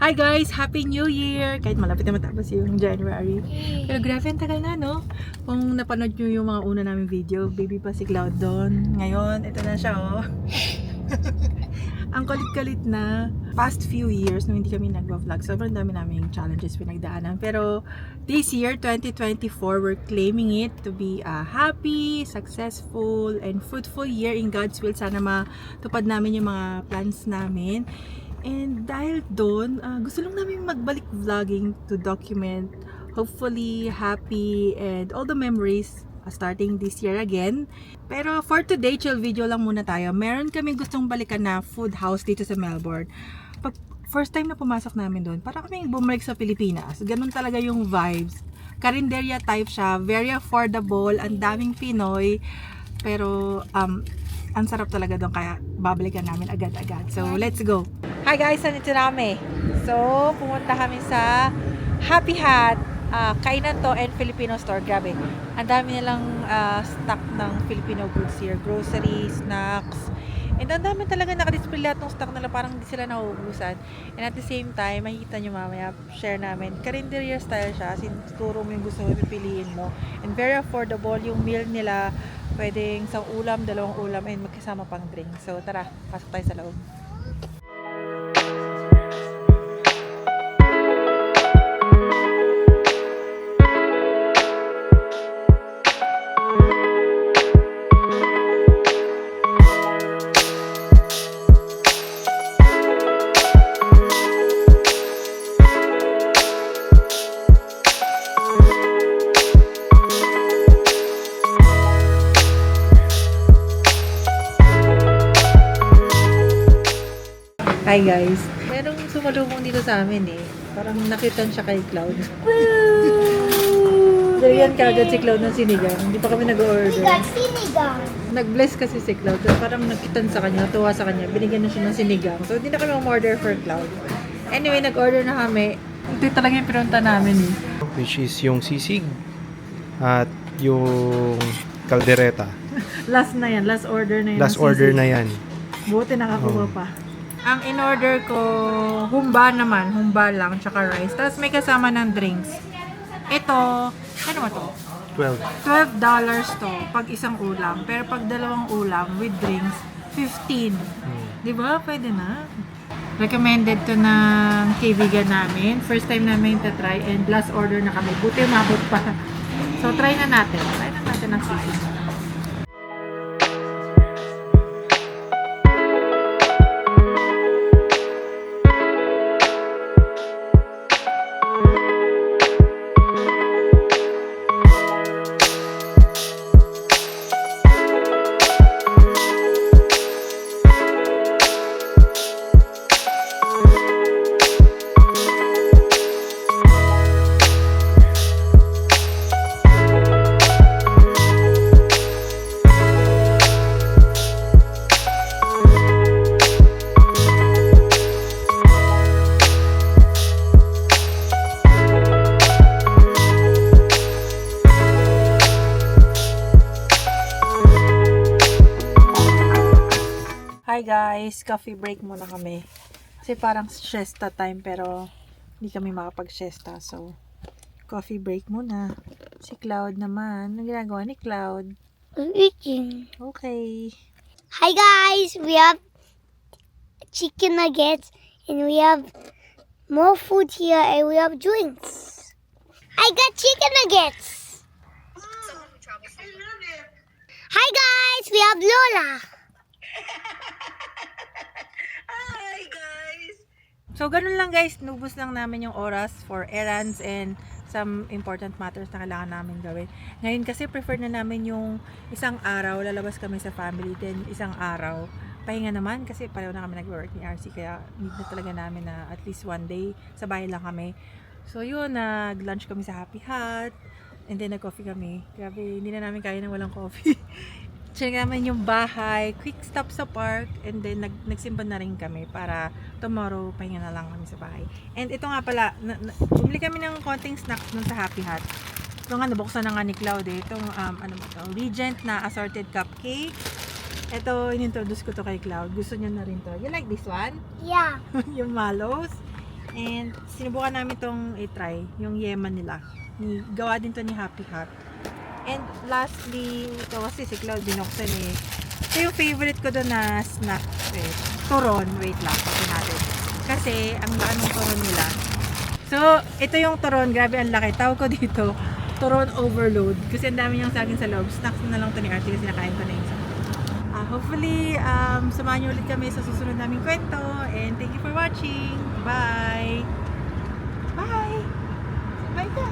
Hi guys! Happy New Year! Kahit malapit na matapos yung January. Pero grabe, ang tagal na, no? Kung napanood nyo yung mga una naming video, baby pa si Cloud doon. Ngayon, ito na siya, oh. Ang kulit-kulit na. Past few years, nung hindi kami nag-vlog, sobrang dami naming challenges pinagdaanan. Pero this year, 2024, we're claiming it to be a happy, successful, and fruitful year in God's will. Sana matupad namin yung mga plans namin. And dahil doon, gusto lang namin magbalik vlogging to document hopefully happy and all the memories starting this year again. Pero for today, chill video lang muna tayo. Meron kaming gustong balikan na food house dito sa Melbourne. Pag first time na pumasok namin doon, para kaming bumalik sa Pilipinas. Ganun talaga yung vibes. Karinderya type siya, very affordable, ang daming Pinoy. Pero ang sarap talaga doon, kaya babalikan namin agad-agad. So let's go! Hi guys! Nandito na kami. So pumunta kami sa Happy Hat, kainan to and Filipino store. Grabe, ang dami nilang stock ng Filipino goods here. Groceries, snacks, and ang dami talaga nakadisplay lahat ng stock nila, parang hindi sila nauubusan. And at the same time, makikita nyo mamaya, share namin, karinderya style siya, siguro mo yung gusto mo, pipiliin mo. And very affordable yung meal nila, pwedeng isang ulam, dalawang ulam, and magkasama pang drink. So tara, pasok tayo sa loob. Hi guys! Merong sumalubong dito sa amin eh. Parang nakita siya kay Cloud. Dariyan kagad si Cloud ng sinigang. Hindi pa kami nag-order. Sinigang. Nag-bless kasi si Cloud. So, parang nakitan sa kanya, tuwa sa kanya. Binigyan na siya ng sinigang. So hindi na kami order for Cloud. Anyway, nag-order na kami. Ito talaga yung pinunta namin eh. Which is yung sisig at yung kaldereta. Last na yan. Last order na yan. Last order na yan. Buti nakakuha pa. Ang in-order ko, humba naman. Humba lang, tsaka rice. Tapos may kasama ng drinks. Ito, ano ba to? 12. $12 to pag isang ulam. Pero pag dalawang ulam with drinks, 15. Diba? Pwede na. Recommended to ng kaibigan namin. First time namin try and last order na kami. Buti umabot pa. So try na natin. Try na natin ang sisig. Hi guys, coffee break muna kami. Kasi parang siesta time pero hindi kami makapag-siesta. So, coffee break muna. Si Cloud naman. Anong ginagawa ni Cloud? Eating. Okay. Hi guys, we have chicken nuggets and we have more food here and we have drinks. I got chicken nuggets. Hi guys, we have Lola. Hi guys! So, ganun lang guys. Nubos lang namin yung oras for errands and some important matters na kailangan namin gawin. Ngayon kasi prefer na namin yung isang araw, lalabas kami sa family, then isang araw. Pahinga naman kasi pareho na kami nag-work ni RC, kaya need na talaga namin na at least one day sa bahay lang kami. So yun, nag-lunch kami sa Happy Hat and then nag-coffee kami. Grabe, hindi na namin kaya nang walang coffee. Check namin yung bahay, quick stop sa park, and then nagsimba na rin kami para tomorrow pahinga na lang kami sa bahay. And ito nga pala, bumili kami ng konting snacks nun sa Happy Hat. Ito nga, nabuksan na nga ni Cloud eh. Itong, ano ba ito? Regent na assorted cupcake. Ito, inintroduce ko to kay Cloud. Gusto niya na rin to. You like this one? Yeah. Yung Mallows. And sinubukan namin tong i-try, yung Yemen nila. Gawa din to ni Happy Hut. And lastly, ito kasi si Cloud binuksan eh. Ito yung favorite ko doon na snack eh. Turon. Wait lang, pati natin. Kasi ang laki ng turon nila. So, ito yung turon. Grabe ang laki. Tawag ko dito, turon overload. Kasi ang dami niyang saging sa loob. Snacks na lang to ni Artie kasi nakain ko na yung isa. Hopefully, samahan niyo ulit kami sa susunod naming kwento. And thank you for watching. Bye! Bye! Bye ka!